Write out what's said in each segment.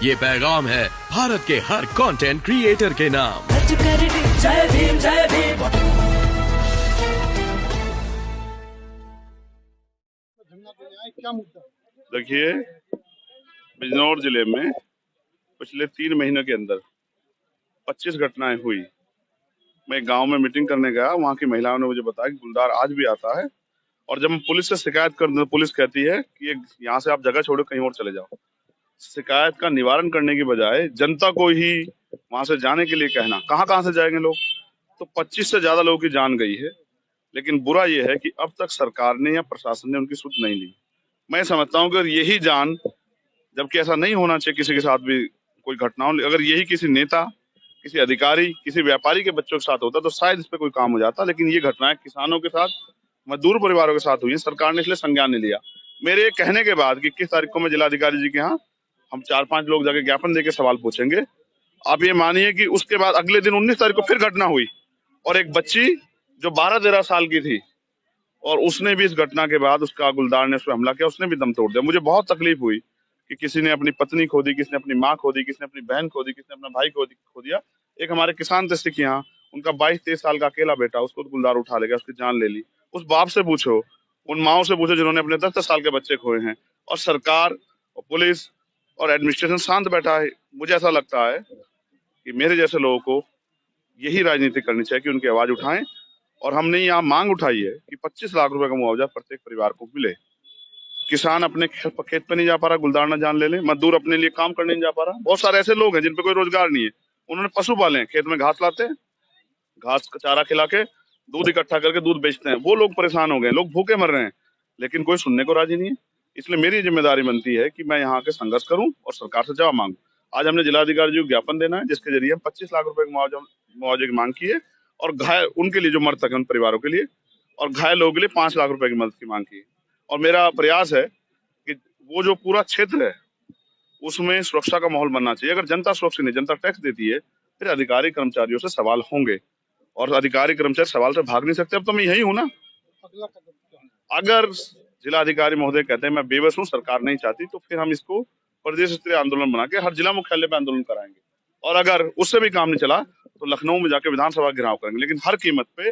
ये पैगाम है भारत के हर कंटेंट क्रिएटर के नाम। जय भीम जय भीम। क्या मुद्दा? देखिए, बिजनौर जिले में पिछले 3 महीने के अंदर 25 घटनाएं हुई। मैं गांव में मीटिंग करने गया, वहां की महिलाओं ने मुझे बताया कि गुलदार आज भी आता है, और जब हम पुलिस से शिकायत करते हैं, पुलिस कहती है कि यहाँ से आप जगह छोड़ो, कहीं और चले जाओ। शिकायत का निवारण करने की बजाय जनता को ही वहां से जाने के लिए कहना, कहाँ से जाएंगे लोग। तो 25 से ज्यादा लोगों की जान गई है। लेकिन बुरा यह है कि अब तक सरकार ने या प्रशासन ने उनकी सुध नहीं ली। मैं समझता हूँ कि अगर यही जान, जबकि ऐसा नहीं होना चाहिए किसी के साथ भी कोई घटना हो, अगर यही किसी नेता, किसी अधिकारी, किसी व्यापारी के बच्चों के साथ होता तो शायद इस पे कोई काम हो जाता। लेकिन ये घटनाएं किसानों के साथ, मजदूर परिवारों के साथ हुई है, सरकार ने इसलिए संज्ञान नहीं लिया। मेरे कहने के बाद 21 तारीख को मैं जिलाधिकारी जी के यहाँ हम 4-5 लोग जाके ज्ञापन देके सवाल पूछेंगे। आप ये मानिए कि उसके बाद अगले दिन 19 तारीख को फिर घटना हुई, और एक बच्ची जो 12-13 साल की थी, और उसने भी इस घटना के बाद उसका गुलदार ने उस पर हमला किया, उसने भी दम तोड़ दिया। मुझे बहुत तकलीफ हुई कि किसी ने अपनी पत्नी खो दी, किसी ने अपनी माँ खो दी, किसी ने अपनी बहन खो दी, किसी ने अपना भाई खो दिया। एक हमारे किसान थे सिख यहाँ, उनका 22-23 साल का अकेला बेटा, उसको गुलदार उठा ले गया, उसकी जान ले ली। उस बाप से पूछो, उन माओ से पूछो जिन्होंने अपने 10-10 साल के बच्चे खोए हैं, और सरकार और पुलिस और एडमिनिस्ट्रेशन शांत बैठा है। मुझे ऐसा लगता है कि मेरे जैसे लोगों को यही राजनीति करनी चाहिए कि उनकी आवाज उठाएं। और हमने यहाँ मांग उठाई है कि 25 लाख रुपए का मुआवजा प्रत्येक परिवार को मिले। किसान अपने खेत पे नहीं जा पा रहा, गुलदार ना जान ले ले। मजदूर अपने लिए काम करने नहीं जा पा रहा। बहुत सारे ऐसे लोग हैं जिन पे कोई रोजगार नहीं है, उन्होंने पशु पाले हैं, खेत में घास लाते हैं, घास का चारा खिला के दूध इकट्ठा करके दूध बेचते हैं। वो लोग परेशान हो गए, लोग भूखे मर रहे हैं, लेकिन कोई सुनने को राजी नहीं है। इसलिए मेरी जिम्मेदारी बनती है कि मैं यहाँ के संघर्ष करूं और सरकार से जवाब मांगू। आज हमने जिलाधिकारी जी को ज्ञापन देना है, जिसके जरिए हम 25 लाख रुपए मुआवजे की मांग की है, और घायल उनके लिए जो मृतक है उन परिवारों के लिए, और घायल लोगों के लिए 5 लाख रुपए की मदद की मांग की है। और मेरा प्रयास है कि वो जो पूरा क्षेत्र है उसमें सुरक्षा का माहौल बनना चाहिए। अगर जनता सुरक्षित नहीं, जनता टैक्स देती है, फिर अधिकारी कर्मचारियों से सवाल होंगे, और अधिकारी कर्मचारी सवाल से भाग नहीं सकते। अब तो मैं यही हूं ना। अगला कदम क्या है? अगर जिलाधिकारी महोदय कहते हैं मैं बेबस हूँ, सरकार नहीं चाहती, तो फिर हम इसको प्रदेश स्तरीय आंदोलन बना के हर जिला मुख्यालय पे आंदोलन कराएंगे। और अगर उससे भी काम नहीं चला तो लखनऊ में जाके विधानसभा घेराव करेंगे। लेकिन हर कीमत पे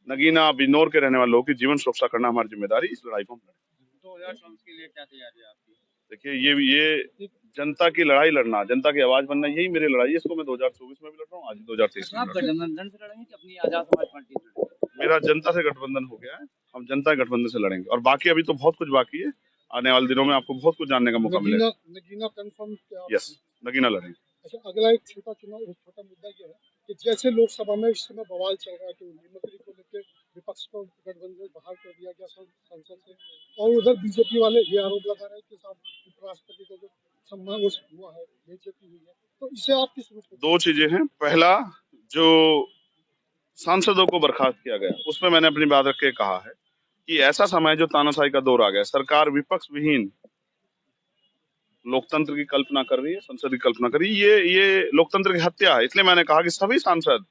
नगीना, बिजनौर के रहने वाले लोगों की जीवन सुरक्षा करना हमारी जिम्मेदारी। इस लड़ाई को हम लड़ेंगे। 2024 के लिए क्या तैयारी है आपकी? देखिए, ये जनता की लड़ाई लड़ना, जनता की आवाज बनना, यही मेरी लड़ाई है। इसको मैं 2024 में भी लड़ रहा हूँ, आज 2023 में आप गठबंधन से लड़ेंगे कि अपनी आजाद समाज पार्टी से लड़ेंगे? मेरा जनता से गठबंधन हो गया है, हम जनता के गठबंधन से लड़ेंगे। और बाकी अभी तो बहुत कुछ बाकी है, आने वाले दिनों में आपको बहुत कुछ जानने का मौका मिलेगा। नगीना कंफर्म क्या? यस, नगीना लड़ेंगे। अच्छा, अगला एक छोटा मुद्दा ये है कि जैसे लोकसभा में इस समय बवाल चल रहा है कि मुख्यमंत्री को लेकर विपक्ष को गठबंधन बाहर कर दिया गया संसद से, और उधर बीजेपी वाले ये आरोप लगा रहे हैं कि उपराष्ट्रपति को जो सम्मान हुआ है, बेइज्जती हुई है, तो इसे आप किस रूप में? 2 चीजें हैं। पहला, जो सांसदों को बर्खास्त किया गया, उसमें मैंने अपनी बात रख के कहा है कि ऐसा समय जो तानाशाही का दौर आ गया, सरकार विपक्ष विहीन लोकतंत्र की कल्पना कर रही है, संसद की कल्पना कर रही है। ये लोकतंत्र की हत्या है। इसलिए मैंने कहा कि सभी सांसद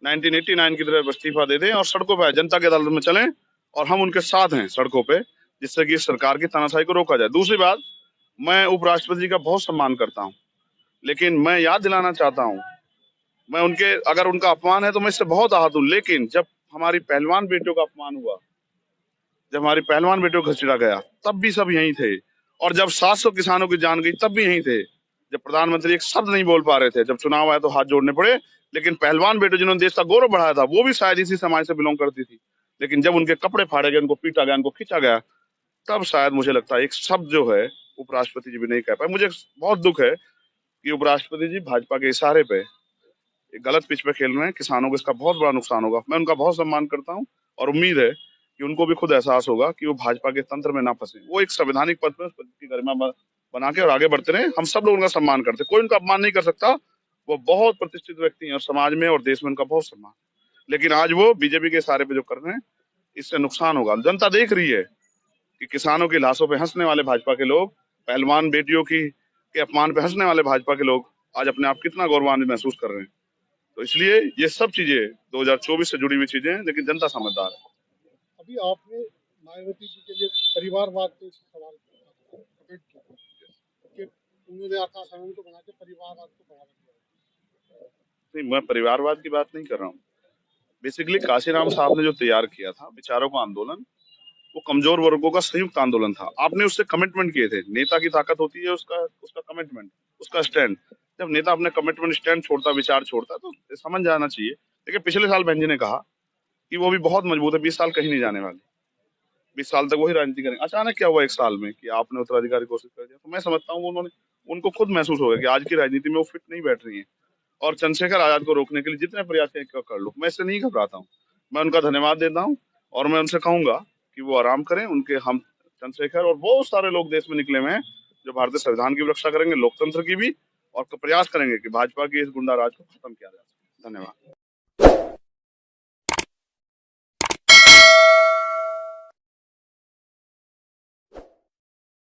1989 की तरह इस्तीफा दे दें और सड़कों पर जनता की अदालत में चलें, और हम उनके साथ हैं सड़कों पे, जिससे कि सरकार की तानाशाही को रोका जाए। दूसरी बात, मैं उपराष्ट्रपति जी का बहुत सम्मान करता हूँ, लेकिन मैं याद दिलाना चाहता हूँ, मैं अगर उनका अपमान है तो मैं इससे बहुत आहत हूँ। लेकिन जब हमारी पहलवान बेटियों का अपमान हुआ, जब हमारी पहलवान बेटियों को घसीटा गया, तब भी सब यहीं थे। और जब 700 किसानों की जान गई, तब भी यहीं थे। जब प्रधानमंत्री एक शब्द नहीं बोल पा रहे थे, जब चुनाव आया तो हाथ जोड़ने पड़े। लेकिन पहलवान बेटे जिन्होंने देश का गौरव बढ़ाया था, वो भी शायद इसी समाज से बिलोंग करती थी। लेकिन जब उनके कपड़े फाड़े गए, उनको पीटा गया, उनको खींचा गया, तब शायद मुझे लगता है एक शब्द जो है उपराष्ट्रपति जी भी नहीं कह पाए। मुझे बहुत दुख है कि उपराष्ट्रपति जी भाजपा के इशारे पे एक गलत पिच पे खेल रहे हैं। किसानों को इसका बहुत बड़ा नुकसान होगा। मैं उनका बहुत सम्मान करता हूँ, और उम्मीद है कि उनको भी खुद एहसास होगा कि वो भाजपा के तंत्र में ना फंसे। वो एक संवैधानिक पद पर की गरिमा बना के और आगे बढ़ते रहे। हम सब लोग उनका सम्मान करते, कोई उनका अपमान नहीं कर सकता। वो बहुत प्रतिष्ठित व्यक्ति हैं और समाज में और देश में उनका बहुत सम्मान। लेकिन आज वो बीजेपी के इशारे पे जो कर रहे हैं, इससे नुकसान होगा। जनता देख रही है कि किसानों की लाशों पे हंसने वाले भाजपा के लोग, पहलवान बेटियों के अपमान पे हंसने वाले भाजपा के लोग आज अपने आप कितना गौरवान्वित महसूस कर रहे हैं। तो इसलिए ये सब चीजें 2024 से जुड़ी हुई चीजें हैं, लेकिन जनता समझदार है। अभी आपने मायावती जी के लिए परिवारवाद पे सवाल किया कि उन्होंने आकाशवाणी को बना के परिवारवाद को बढ़ावा दिया। नहीं, मैं परिवारवाद की बात नहीं कर रहा हूँ। बेसिकली काशीराम साहब ने जो तैयार किया था विचारों का आंदोलन, वो कमजोर वर्गों का संयुक्त आंदोलन था। आपने उससे कमिटमेंट किए थे। नेता की ताकत होती है उसका उसका कमिटमेंट, उसका स्टैंड। जब नेता अपने कमिटमेंट स्टैंड छोड़ता, विचार छोड़ता, तो समझ जाना चाहिए। देखिए, पिछले साल बहन जी ने कहा कि वो भी बहुत मजबूत है, 20 साल कहीं नहीं जाने वाले, 20 साल तक वही राजनीति करेंगे। अचानक क्या हुआ 1 साल में कि आपने उत्तराधिकारी घोषित कर दिया? तो मैं समझता हूँ उन्होंने, उनको खुद महसूस हो गया कि आज की राजनीति में वो फिट नहीं बैठ रही है, और चंद्रशेखर आजाद को रोकने के लिए जितने प्रयास कर लो। मैं इससे नहीं घबराता हूँ, मैं उनका धन्यवाद देता हूँ, और मैं उनसे कहूंगा कि वो आराम करें। उनके हम चंद्रशेखर और बहुत सारे लोग देश में निकले हुए हैं जो भारतीय संविधान की रक्षा करेंगे, लोकतंत्र की भी, और प्रयास करेंगे कि भाजपा के इस गुंडा राज को खत्म किया जाए। धन्यवाद।